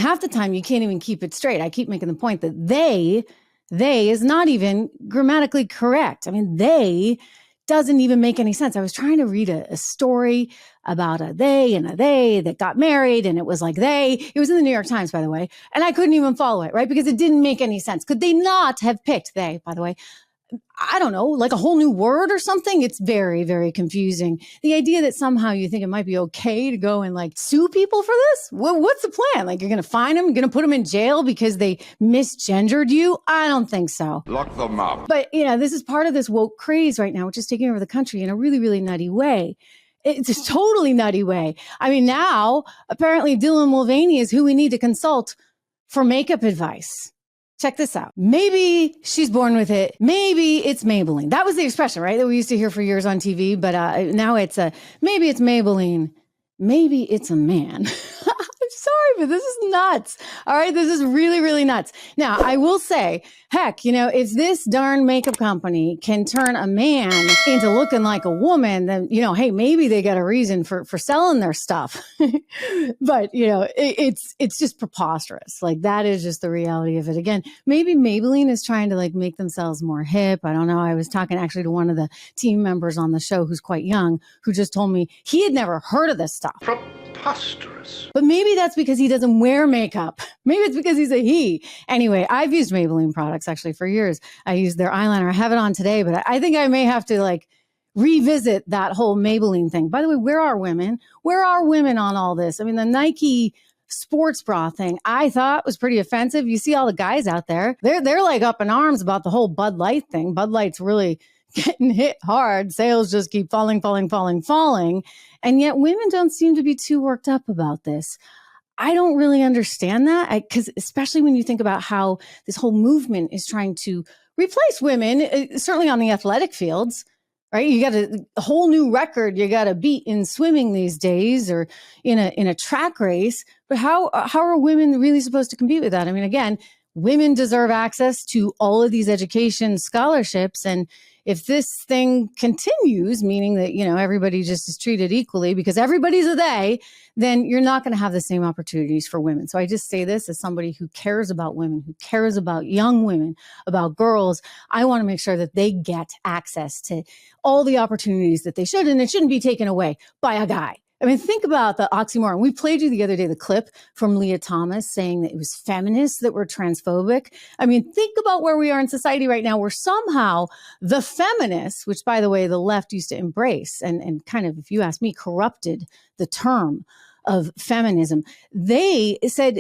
half the time you can't even keep it straight. I keep making the point that they is not even grammatically correct. I mean, they doesn't even make any sense. I was trying to read a story about a they that got married, and it was like it was in the New York Times, by the way, and I couldn't even follow it, right? Because it didn't make any sense. Could they not have picked they, by the way? I don't know, like a whole new word or something. It's very, very confusing. The idea that somehow you think it might be okay to go and like sue people for this. What's the plan? Like you're going to fine them? You're going to put them in jail because they misgendered you? I don't think so. Lock them up. But this is part of this woke craze right now, which is taking over the country in a really, really nutty way. It's a totally nutty way. I mean, now apparently Dylan Mulvaney is who we need to consult for makeup advice. Check this out. Maybe she's born with it. Maybe it's Maybelline. That was the expression, right? That we used to hear for years on TV. But now it's maybe it's Maybelline. Maybe it's a man. I'm sorry, but this is nuts. All right. This is really, really nuts. Now, I will say, heck, if this darn makeup company can turn a man into looking like a woman, then, hey, maybe they got a reason for selling their stuff. But, it's just preposterous. Like that is just the reality of it. Again, maybe Maybelline is trying to like make themselves more hip. I don't know. I was talking actually to one of the team members on the show who's quite young, who just told me he had never heard of this stuff. Preposterous. But maybe that's because he doesn't wear makeup. Maybe it's because he's a he. Anyway, I've used Maybelline products actually for years. I use their eyeliner. I have it on today, but I think I may have to like revisit that whole Maybelline thing. By the way, where are women? Where are women on all this? I mean, the Nike sports bra thing I thought was pretty offensive. You see all the guys out there, they're like up in arms about the whole Bud Light thing. Bud Light's really getting hit hard. Sales just keep falling. And yet women don't seem to be too worked up about this. I don't really understand that because especially when you think about how this whole movement is trying to replace women, certainly on the athletic fields, right? You got a whole new record you got to beat in swimming these days or in a track race. But how are women really supposed to compete with that? I mean, again, women deserve access to all of these education scholarships. And if this thing continues, meaning that, everybody just is treated equally because everybody's a they, then you're not going to have the same opportunities for women. So I just say this as somebody who cares about women, who cares about young women, about girls. I want to make sure that they get access to all the opportunities that they should, and it shouldn't be taken away by a guy. I mean, think about the oxymoron. We played you the other day the clip from Lia Thomas saying that it was feminists that were transphobic. I mean, think about where we are in society right now, where somehow the feminists, which, by the way, the left used to embrace and kind of, if you ask me, corrupted the term of feminism. They said,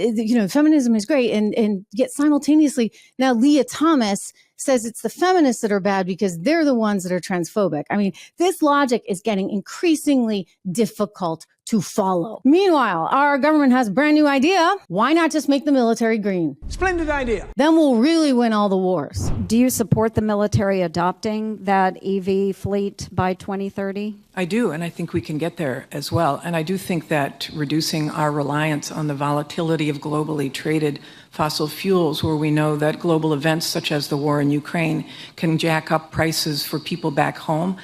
feminism is great. And yet simultaneously, now Lia Thomas says it's the feminists that are bad because they're the ones that are transphobic. I mean, this logic is getting increasingly difficult to follow. Meanwhile, our government has a brand new idea. Why not just make the military green? Splendid idea. Then we'll really win all the wars. Do you support the military adopting that EV fleet by 2030? I do, and I think we can get there as well. And I do think that reducing our reliance on the volatility of globally traded fossil fuels, where we know that global events such as the war in Ukraine can jack up prices for people back home,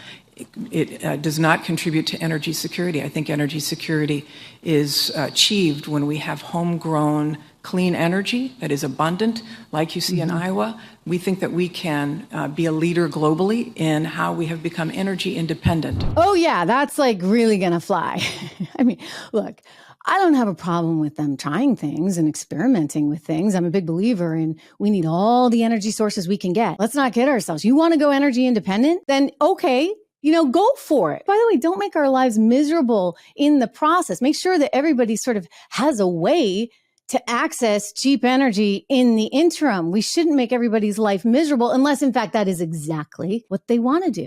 it does not contribute to energy security. I think energy security is achieved when we have homegrown clean energy that is abundant, like you see in Iowa. We think that we can be a leader globally in how we have become energy independent. Oh, yeah, that's like really going to fly. I mean, look, I don't have a problem with them trying things and experimenting with things. I'm a big believer in we need all the energy sources we can get. Let's not kid ourselves. You want to go energy independent? Then okay. Go for it. By the way, don't make our lives miserable in the process. Make sure that everybody sort of has a way to access cheap energy in the interim. We shouldn't make everybody's life miserable unless, in fact, that is exactly what they want to do.